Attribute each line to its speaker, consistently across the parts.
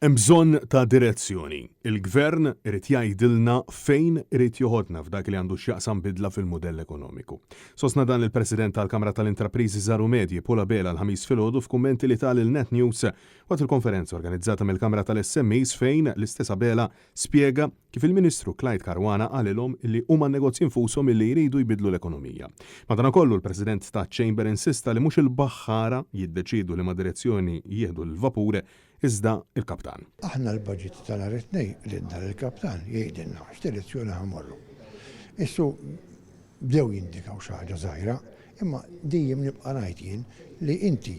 Speaker 1: Hemm bżonn ta' direzzjoni. Il-Gvern irid jgħidilna fejn irid joħodna f'dak li għandu x'jaqsam bidla fil-mudell ekonomiku. Sostna dan il-President tal-Kamra tal-Intrapriżi Żaru Medji Pola Bela l-ħamis filgħodu f'kummenti li tal il-Net News waqt il-konferenza organizzata mill-Kamra tal-SMEs fejn l-istess Bela spjega kif il-Ministru Clyde Caruana qalilhom li huma nnegozji infushom illi jridu jbidlu l-ekonomija. Madankollu l-President taċ-Chamber insista li mhux il-baħħara jiddeċiedu li ma' direzzjoni jieħdu l-vapur iżda il-kaptan.
Speaker 2: Aħna l-budget tal-nhar it-tnejn li ndar il-kaptan jgħidilna x'direzzjoni ħamorru. Issu bdew jindikaw xi ħaġa żgħira, imma dejjem nibqa' ngħid jien li inti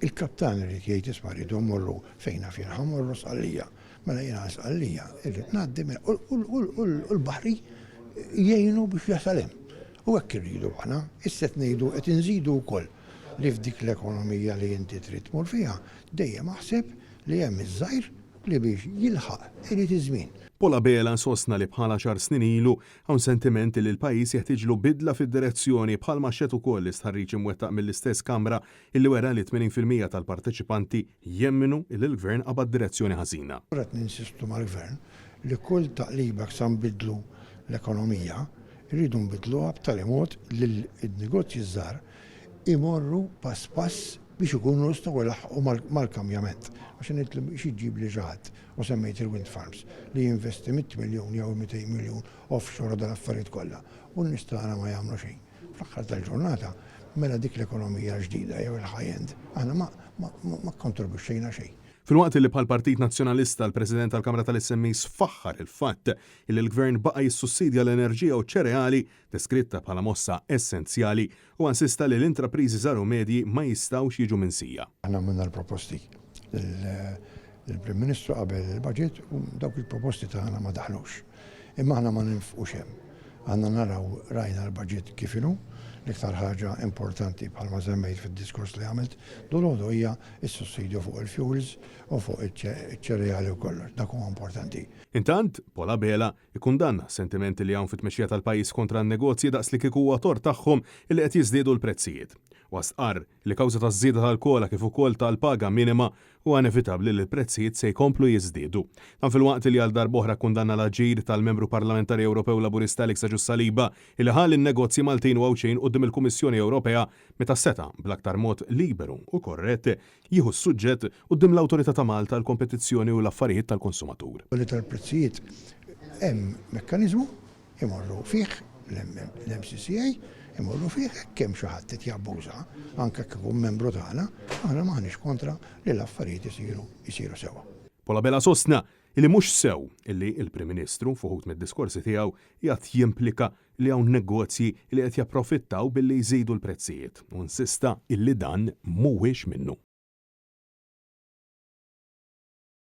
Speaker 2: il-kaptan irid jgħid isma' rridu mmorru fejna fien ħamorru sqallija. Mela jiena sqallija irrid ngħaddi u l-baħri jgħinu biex jasal hemm. U hekk irridu aħna, issa qed ngħidu qed inżidu wkoll li f'dik l-ekonomija li inti trid tmur fiha dejjem aħseb li hemm iż-żgħir li biex jilħaq irid iż-żmien.
Speaker 1: Pola Bela sostna li bħala xar snin ilu hawn sentimenti li l-pajjiż jeħtieġlu bidla fid-direzzjoni bħalma xed ukoll l-istħarriġ imwettaq mill-istess Kamra illi wera li 80% tal-parteċipanti jemminu li l-Gvern qabad direzzjoni ħażina.
Speaker 2: Qed ninsistu mal-Gvern li kull taqliba ksam bidlu l-ekonomija rridu nbidluha b'tali mod li l-negozji żgħar imorru pass pass biex ikunu nistgħu jlaħqu mal-kamjament. Għax nitlu biex iġib li ġaħat u semmejt il-wind farms li jinvesti 100 miljun jew 200 miljun offshore dal-affarijiet kollha u n-nistana ma jagħmlu xejn. Fl-aħħar tal-ġurnata mela dik l-ekonomija ġdida jew il-high-end aħna ma kontribwixxejna xejn.
Speaker 1: Filwaqt li bħal Partit Nazzjonalista l-President tal-Kamra tal-SMEs faħħar il-fatt li l-Gvern baqa' jissussidja l-enerġija u ċ-ċereali deskritta bħala mossa essenzjali u insista li l-intrapriżi żaru medji ma jistgħux jiġu minsija.
Speaker 2: Aħna minna l-proposti l-Prim Ministru qabel il-budget u dawk il-proposti tagħna ma daħlux. Imma aħna ma ninfqux hemm. Għandna naraw rajna l-budget kif inhu. L-iktar ħaġa importanti bħalma żemmejt fid-diskors li għamilt dolodu hija s-sussidju fuq il-fuels u fuq iċ-ċereali u kollox. Dak huwa importanti.
Speaker 1: Intant, Pola Bela ikkundanna sentimenti li hawn fit-tmexxija tal-pajjiż kontra n-negozji daqs li kieku huwa tort tagħhom li qed jiżdiedu l-prezzijiet. Wasqar li kawża taż-żieda tal-kola kif ukoll tal-paga minima huwa inevitabbli li l-prezzijiet se jkomplu jiżdiedu. Dan filwaqt li għal darb'oħra kundanna l-aġir tal-Membru Parlamentari Ewropew Laburista Alex Saliba li ħall in-negozji Maltin u Awċejn quddiem il-Kummissjoni Ewropea meta seta' bl-aktar mod liberu u korrett jieħu s-suġġett quddiem l-Awtorità ta' Malta l-Kompetizzjoni u l-Affarijiet tal-Konsumatur.
Speaker 2: Tal-prezzijiet hemm mekkaniżmu imorru fih l-MCCA imorru fih kemm xi ħadd qed jabbuża anke jekk ikun membru tagħna, aħna m'aħniex kontra li l-affarijiet isiru sewwa.
Speaker 1: Pola Bela sostna li mhux sew illi l-Prim Ministru fuħut mid-diskorsi tiegħu jgħid jimplika li hawn negozji li qed japprofittaw billi jżidu l-prezzijiet u insista illi dan mhuwiex minnu.